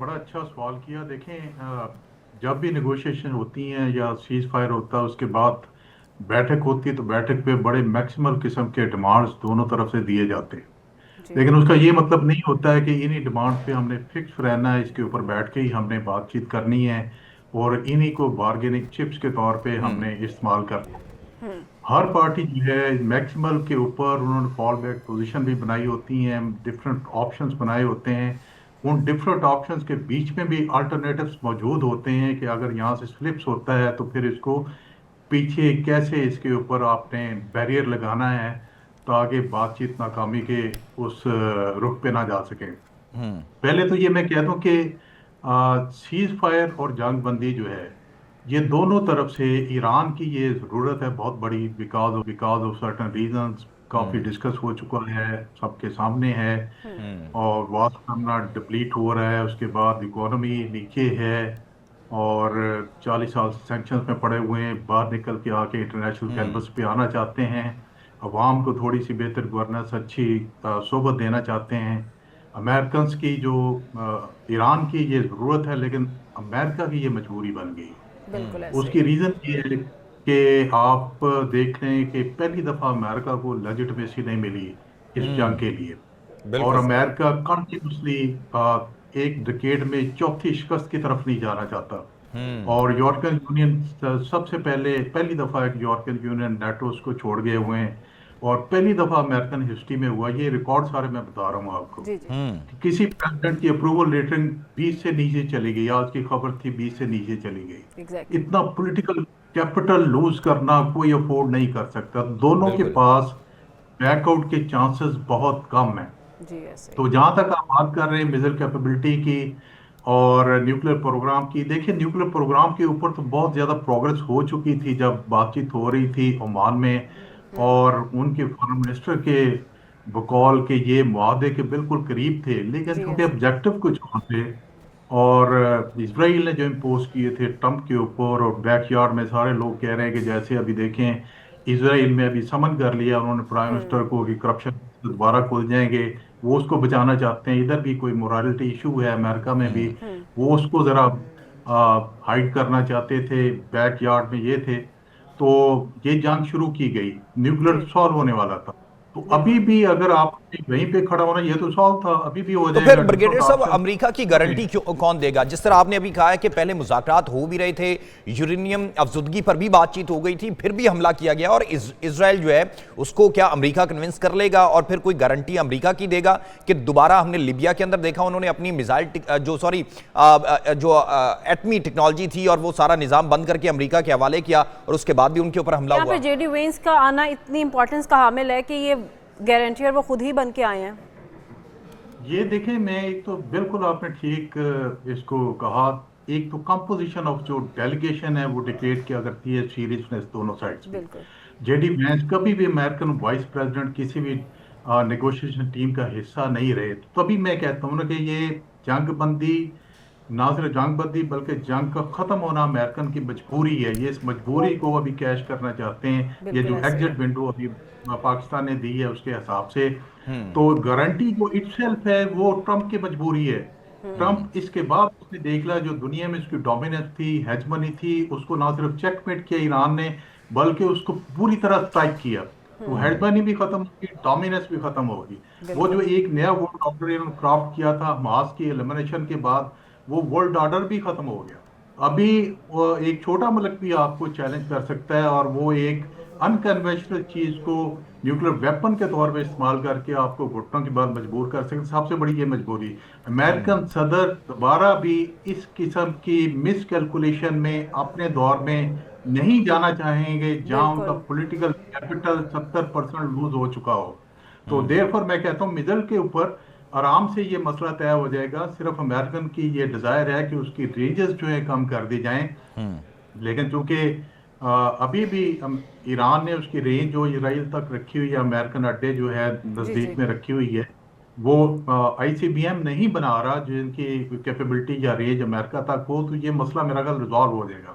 बड़ा अच्छा सवाल किया। देखें, जब भी नेगोशिएशन होती हैं या सीज फायर होता है, उसके बाद बैठक होती है, तो बैठक पे बड़े मैक्सिमल किस्म के डिमांड्स दोनों तरफ से दिए जाते हैं। जी। लेकिन उसका ये मतलब नहीं होता है कि इन्हीं डिमांड्स पे हमने फिक्स रहना है, इसके ऊपर बैठ के ही हमने बातचीत करनी है और इन्हीं को बार्गेनिंग चिप्स के तौर पे हम्म। हमने इस्तेमाल करना है। हर पार्टी जो है मैक्सिमल के ऊपर उन्होंने फॉल बैक पोजीशन भी बनाई होती हैं, डिफरेंट ऑप्शंस बनाए होते हैं। उन डिफरेंट ऑप्शंस के बीच में भी अल्टरनेटिव्स मौजूद होते हैं कि अगर यहाँ से स्लिप्स होता है तो फिर इसको पीछे कैसे इसके ऊपर आपने बैरियर लगाना है ताकि बातचीत नाकामी के उस रुख पे ना जा सके। हम्म। पहले तो ये मैं कह दूं कि सीज फायर और जंग बंदी जो है, ये दोनों तरफ से ईरान की ये जरूरत है बहुत बड़ी, बिकॉज ऑफ सर्टन रीजंस। काफी हम्म। डिस्कस हो चुका है, सबके सामने है। हम्म। और वास्ट करना डिप्लीट हो रहा है, उसके बाद इकोनॉमी नीचे है और 40 साल से सैंक्शंस में पड़े हुए हैं, बाहर निकल के आके इंटरनेशनल हम्म। कैंपस पे आना चाहते हैं। अवाम को थोड़ी सी बेहतर गवर्नेंस, अच्छी सोबत देना चाहते हैं। अमेरिकन की जो ईरान की ये जरूरत है, लेकिन अमेरिका की ये मजबूरी बन गई। बिल्कुल ऐसे ही उसकी है। रीजन ये है कि आप देख रहे हैं कि पहली दफा अमेरिका को लेजिटिमेसी नहीं मिली इस जंग के लिए। और बिल्कुल सही। अमेरिका कंटिन्यूसली एक डिकेड में चौथी शिकस्त की तरफ नहीं जाना चाहता। हम्म। और यूरोपियन यूनियन सबसे पहली दफा एक यूरोपियन यूनियन नेटो को छोड़ गए हुए हैं। और पहली दफा अमेरिकन हिस्ट्री में हुआ, ये रिकॉर्ड सारे मैं बता रहा हूँ आपको, जी जी। हम्म। कि किसी प्रेसिडेंट की अप्रूवल रेटिंग 20 से नीचे चली गई। आज की खबर थी 20 से नीचे चली गई। एग्जैक्टली। इतना पॉलिटिकल कैपिटल लूज करना कोई अफोर्ड नहीं कर सकता। दोनों के बिल्कुल। पास बैकआउट के चांसेस बहुत कम हैं। जी ऐसे ही। तो जहां तक आप बात कर रहे हैं मिसाइल कैपेबिलिटी की और न्यूक्लियर प्रोग्राम की, देखिए न्यूक्लियर प्रोग्राम के ऊपर तो बहुत ज्यादा प्रोग्रेस हो चुकी थी जब बातचीत हो रही थी ओमान में। और उनके फॉरेन मिनिस्टर के बकौल के ये मुआहदे के बिल्कुल करीब थे, लेकिन जी चूंकि ऐसे ही। ऑब्जेक्टिव कुछ और थे। और इसराइल ने जो इम्पोज किए थे ट्रंप के ऊपर, और बैकयार्ड में सारे लोग कह रहे हैं कि जैसे अभी देखें, इसराइल में अभी समन कर लिया उन्होंने प्राइम मिनिस्टर को कि करप्शन दोबारा खुल जाएंगे। वो उसको बचाना चाहते हैं। इधर भी कोई मोरालिटी इशू है अमेरिका में भी, वो उसको जरा हाइड करना चाहते थे। बैकयार्ड में ये थे। तो ये जंग शुरू की गई, न्यूक्लियर जी। सॉल्व होने वाला था। तो अभी बिल्कुल। भी अगर आप वहीं पे खड़ा होना, ये तो सॉल्व था, अभी भी हो तो फिर जाएगा, ब्रिगेडियर डिफरेंट साहब, ऑप्शन। अमेरिका की गारंटी क्यों कौन देगा? जिस तरह आपने अभी कहा है कि पहले मुज़ाकरात हो भी रहे थे, यूरेनियम अफजुदगी पर भी बातचीत हो गई थी, फिर भी हमला किया गया, और इजराइल जो है उसको क्या अमेरिका कन्विंस कर लेगा? और फिर कोई गारंटी अमेरिका की देगा कि दोबारा? हमने लिबिया के अंदर देखा, उन्होंने अपनी मिसाइल जो एटमी टेक्नोलॉजी थी और वो सारा निज़ाम बंद करके अमेरिका के हवाले किया, और उसके बाद भी उनके ऊपर हमला यहाँ पे हुआ। जेडी वेंस का आना इतनी इंपॉर्टेंस का हामिल है कि ये गारंटियर वो खुद ही बन के आए हैं। ये देखें, मैं एक तो बिल्कुल आपने ठीक इसको कहा। एक तो कंपोजिशन ऑफ जो डेलीगेशन है वो डिक्लेयर किया करती है सीरियसनेस दोनों साइड्स की। बिल्कुल। जेडी वैंस कभी भी अमेरिकन वाइस प्रेसिडेंट किसी भी नेगोशिएशन टीम का हिस्सा नहीं रहे। तभी मैं कहता हूँ ना कि ये जंग बंदी ना सिर्फ जंग बंदी बल्कि जंग का खत्म होना अमेरिकन की मजबूरी है। ये इस मजबूरी को अभी कैश करना चाहते हैं। ये बिल्कुल जो ऐसे ही है। एग्जिट विंडो अभी पाकिस्तान ने दी है उसके हिसाब से, हम्म। तो गारंटी जो इटसेल्फ है वो ट्रंप की मजबूरी है। ट्रंप इसके बाद उसने देख लिया जो दुनिया में उसकी डोमिनेंस थी, हेजमनी थी, उसको ना सिर्फ चेकमेट किया ईरान ने, बल्कि उसको पूरी तरह स्ट्राइक किया। तो हेजमनी भी खत्म होगी, डोमिनेंस भी खत्म होगी। वो जो बिल्कुल। एक नया वर्ल्ड ऑर्डर इन्होंने क्राफ्ट किया था हमास की एलिमिनेशन के बाद, वो वर्ल्ड ऑर्डर भी खत्म हो गया। अभी वो एक छोटा मुल्क भी आपको चैलेंज कर सकता है, और वो एक अनकन्वेंशनल चीज को न्यूक्लियर वेपन के तौर पे इस्तेमाल करके आपको घुटनों के बाद मजबूर कर सकते। सबसे बड़ी ये मजबूरी, अमेरिकन सदर दोबारा भी इस किस्म की मिस कैलकुलेशन में अपने दौर में नहीं जाना चाहेंगे जहां उनका बिल्कुल। पॉलिटिकल कैपिटल 70% लूज हो चुका हो। तो देर पर मैं कहता हूँ मिडल के ऊपर आराम से ये मसला तय हो जाएगा। सिर्फ अमेरिकन की ये डिजायर है कि उसकी रेंजेस जो है कम कर दी जाएं। लेकिन चूंकि अभी भी ईरान ने उसकी रेंज जो इसराइल तक रखी हुई है, अमेरिकन अड्डे जो है जी नजदीक जी। में रखी हुई है, वो आईसीबीएम नहीं बना रहा जिनकी कैपेबिलिटी या रेंज अमेरिका तक हो, तो ये मसला मेरा ख्याल रिजॉल्व हो जाएगा।